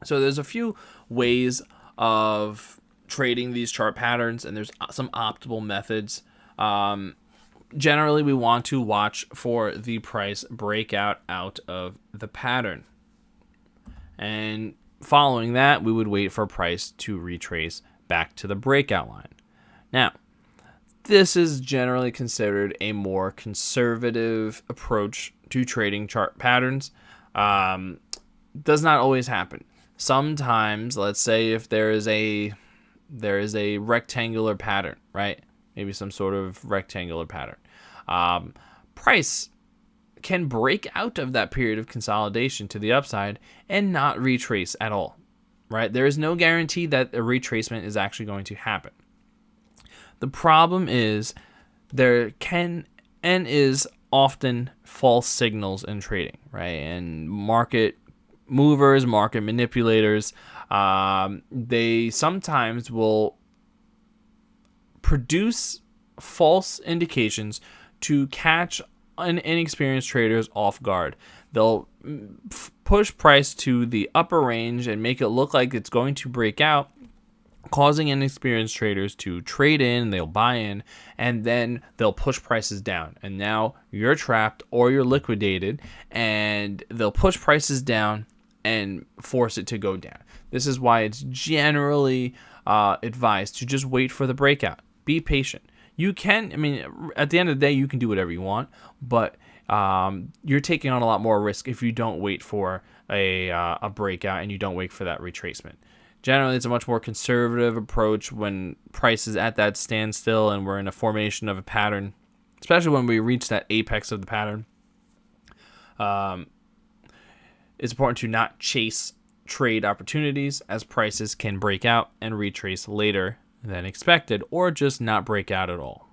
So there's a few ways of trading these chart patterns, and there's some optimal methods. Generally, we want to watch for the price breakout out of the pattern. And following that, we would wait for price to retrace back to the breakout line. Now, this is generally considered a more conservative approach to trading chart patterns. Does not always happen. Sometimes, let's say if there is a rectangular pattern, right? Maybe some sort of rectangular pattern. Price can break out of that period of consolidation to the upside and not retrace at all, right? There is no guarantee that a retracement is actually going to happen. The problem is there can and is often false signals in trading, right? And market movers, market manipulators, they sometimes will produce false indications to catch inexperienced traders off guard. They'll push price to the upper range and make it look like it's going to break out, causing inexperienced traders to trade in, they'll buy in, and then they'll push prices down. And now you're trapped or you're liquidated, and they'll push prices down and force it to go down. This is why it's generally advised to just wait for the breakout. Be patient. You can, at the end of the day, you can do whatever you want, but you're taking on a lot more risk if you don't wait for a breakout and you don't wait for that retracement. Generally, it's a much more conservative approach when price is at that standstill and we're in a formation of a pattern, especially when we reach that apex of the pattern. It's important to not chase trade opportunities, as prices can break out and retrace later than expected, or just not break out at all.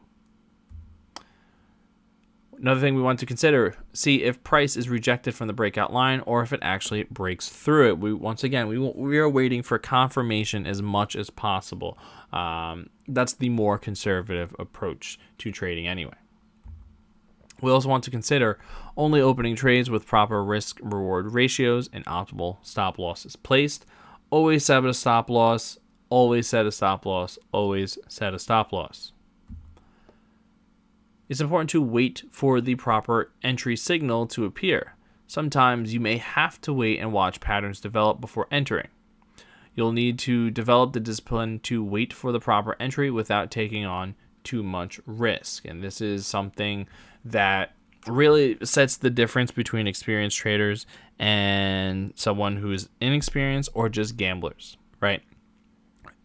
Another thing we want to consider, see if price is rejected from the breakout line or if it actually breaks through it. We are waiting for confirmation as much as possible. That's the more conservative approach to trading anyway. We also want to consider only opening trades with proper risk-reward ratios and optimal stop losses placed. Always set a stop loss. Always set a stop loss. Always set a stop loss. It's important to wait for the proper entry signal to appear. Sometimes you may have to wait and watch patterns develop before entering. You'll need to develop the discipline to wait for the proper entry without taking on too much risk. And this is something that really sets the difference between experienced traders and someone who is inexperienced or just gamblers, right?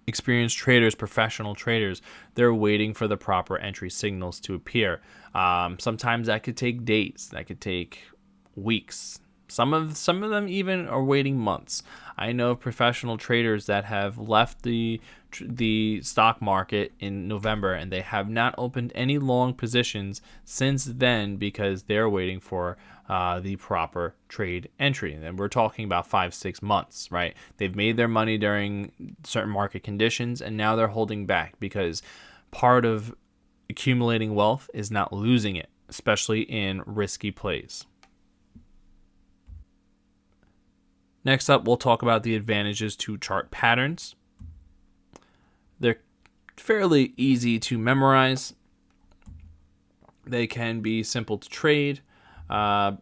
Experienced traders, professional traders, they're waiting for the proper entry signals to appear. Sometimes that could take days, that could take weeks. Some of them even are waiting months. I know of professional traders that have left the stock market in November and they have not opened any long positions since then because they're waiting for the proper trade entry. And we're talking about 5-6 months, right? They've made their money during certain market conditions and now they're holding back because part of accumulating wealth is not losing it, especially in risky plays. Next up, we'll talk about the advantages to chart patterns. They're fairly easy to memorize. They can be simple to trade. For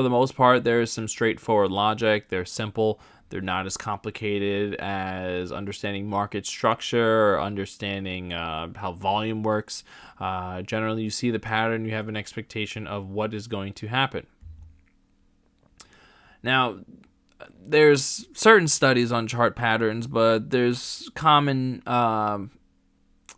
the most part, there's some straightforward logic. They're simple. They're not as complicated as understanding market structure or understanding how volume works. Generally, you see the pattern, you have an expectation of what is going to happen. Now, there's certain studies on chart patterns, but there's common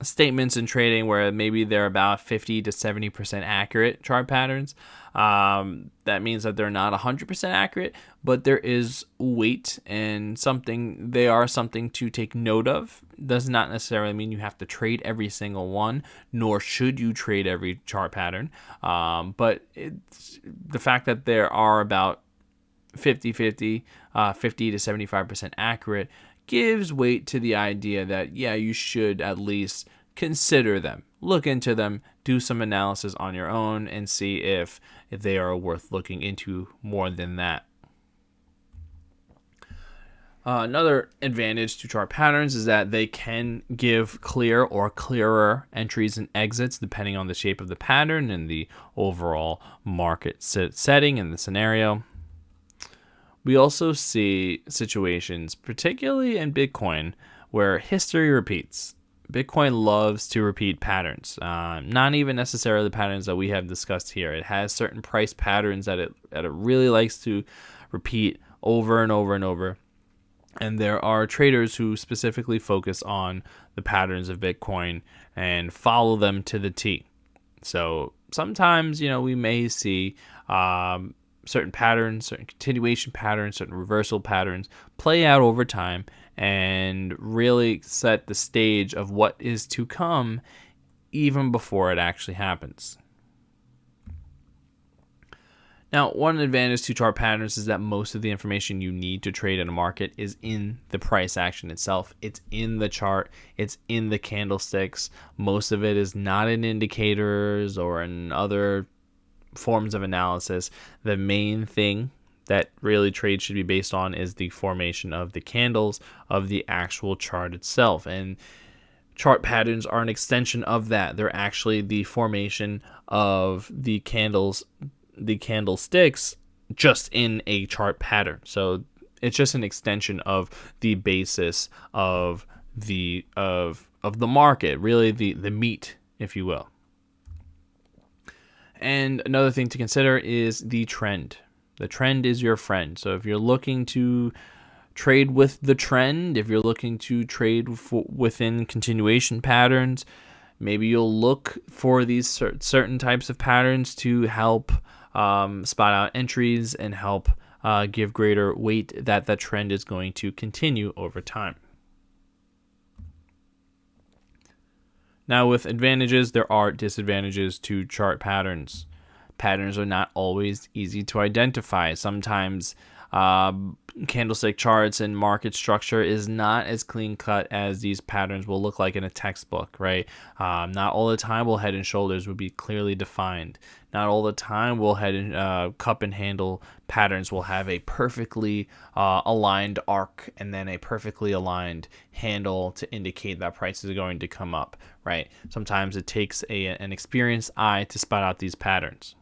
statements in trading where maybe they're about 50 to 70% accurate chart patterns. That means that they're not 100% accurate, but there is weight and they are something to take note of. Does not necessarily mean you have to trade every single one, nor should you trade every chart pattern. But it's the fact that there are about 50-50, 50 to 75% accurate gives weight to the idea that, yeah, you should at least consider them, look into them, do some analysis on your own, and see if they are worth looking into more than that. Another advantage to chart patterns is that they can give clear or clearer entries and exits depending on the shape of the pattern and the overall market setting and the scenario. We also see situations, particularly in Bitcoin, where history repeats. Bitcoin loves to repeat patterns, not even necessarily the patterns that we have discussed here. It has certain price patterns that it really likes to repeat over and over and over. And there are traders who specifically focus on the patterns of Bitcoin and follow them to the T. So sometimes, we may see certain patterns, certain continuation patterns, certain reversal patterns play out over time and really set the stage of what is to come even before it actually happens. Now, one advantage to chart patterns is that most of the information you need to trade in a market is in the price action itself. It's in the chart. It's in the candlesticks. Most of it is not in indicators or in other forms of analysis. The main thing that really trade should be based on is the formation of the candles of the actual chart itself. And chart patterns are an extension of that. They're actually the formation of the candlesticks just in a chart pattern. So it's just an extension of the basis of the market, really the meat, if you will. And another thing to consider is the trend. The trend is your friend. So if you're looking to trade with the trend, if you're looking to trade within continuation patterns, maybe you'll look for these certain types of patterns to help spot out entries and help give greater weight that the trend is going to continue over time. Now, with advantages, there are disadvantages to chart patterns. Patterns are not always easy to identify. Sometimes candlestick charts and market structure is not as clean cut as these patterns will look like in a textbook, right? Not all the time will head and shoulders will be clearly defined. Not all the time will head and cup and handle patterns will have a perfectly aligned arc and then a perfectly aligned handle to indicate that prices are going to come up, right? Sometimes it takes an experienced eye to spot out these patterns.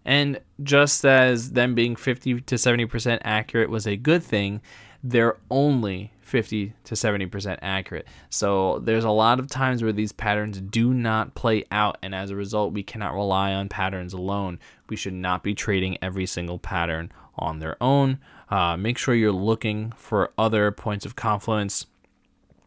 And just as them being 50 to 70% accurate was a good thing, they're only 50 to 70% accurate. So there's a lot of times where these patterns do not play out, and as a result, we cannot rely on patterns alone. We should not be trading every single pattern on their own. Make sure you're looking for other points of confluence.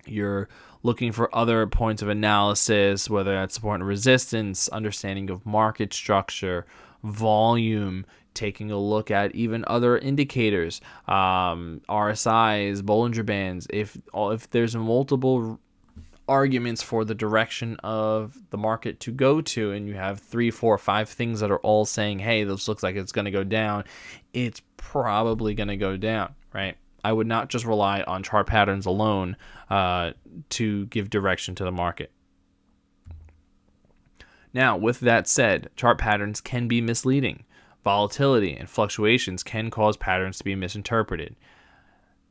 You're looking for other points of analysis, whether that's support and resistance, understanding of market structure, volume, taking a look at even other indicators, RSIs, Bollinger Bands. If there's multiple arguments for the direction of the market to go to, and you have 3, 4, 5 things that are all saying, hey, this looks like it's going to go down, it's probably going to go down, right? I would not just rely on chart patterns alone to give direction to the market. Now, with that said, chart patterns can be misleading. Volatility and fluctuations can cause patterns to be misinterpreted.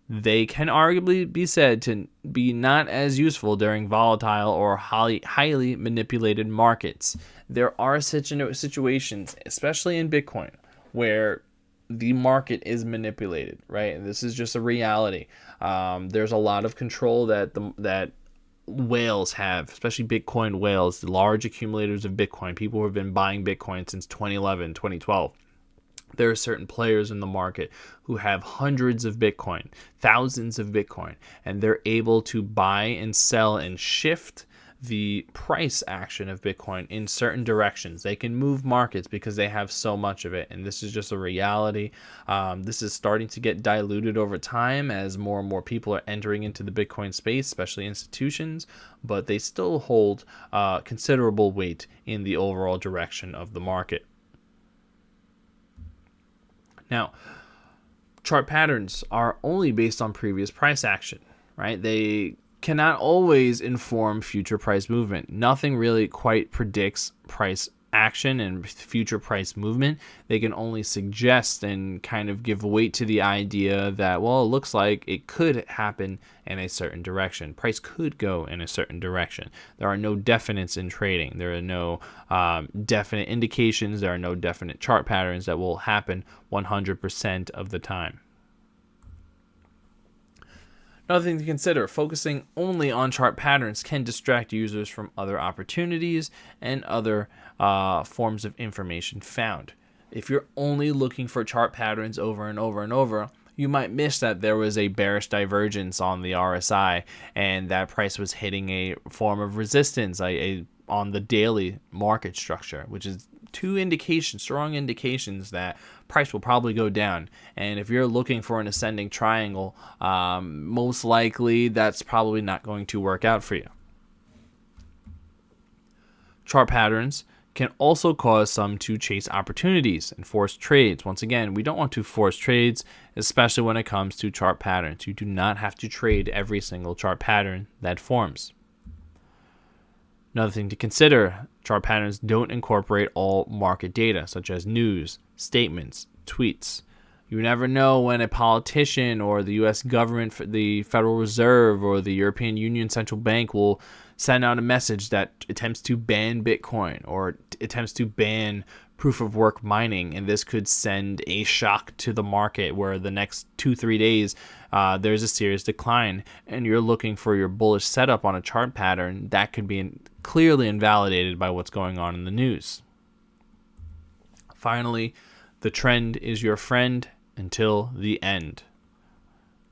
They can arguably be said to be not as useful during volatile or highly manipulated markets. There are situations, especially in Bitcoin, where the market is manipulated, right? This is just a reality. There's a lot of control that whales have, especially Bitcoin whales, the large accumulators of Bitcoin, people who have been buying Bitcoin since 2011, 2012. There are certain players in the market who have hundreds of Bitcoin, thousands of Bitcoin, and they're able to buy and sell and shift the price action of Bitcoin in certain directions. They can move markets because they have so much of it, and this is just a reality. This is starting to get diluted over time as more and more people are entering into the Bitcoin space, especially institutions, but they still hold considerable weight in the overall direction of the market. Now, chart patterns are only based on previous price action, right? They cannot always inform future price movement. Nothing really quite predicts price action and future price movement. They can only suggest and kind of give weight to the idea that, well, it looks like it could happen in a certain direction. Price could go in a certain direction. There are no definites in trading. There are no definite indications. There are no definite chart patterns that will happen 100% of the time. Another thing to consider, focusing only on chart patterns can distract users from other opportunities and other forms of information found. If you're only looking for chart patterns over and over and over, you might miss that there was a bearish divergence on the RSI and that price was hitting a form of resistance on the daily market structure, which is strong indications that price will probably go down. And if you're looking for an ascending triangle, most likely that's probably not going to work out for you. Chart patterns can also cause some to chase opportunities and force trades. Once again, we don't want to force trades, especially when it comes to chart patterns. You do not have to trade every single chart pattern that forms. Another thing to consider, chart patterns don't incorporate all market data, such as news, statements, tweets. You never know when a politician or the U.S. government, the Federal Reserve, or the European Union Central Bank will send out a message that attempts to ban Bitcoin or attempts to ban proof of work mining, and this could send a shock to the market where the next 2-3 days there's a serious decline, and you're looking for your bullish setup on a chart pattern that could be clearly invalidated by what's going on in the news. Finally, the trend is your friend until the end.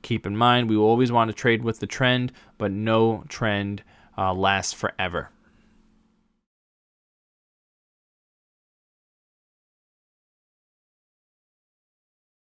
Keep in mind, we will always want to trade with the trend, but no trend lasts forever.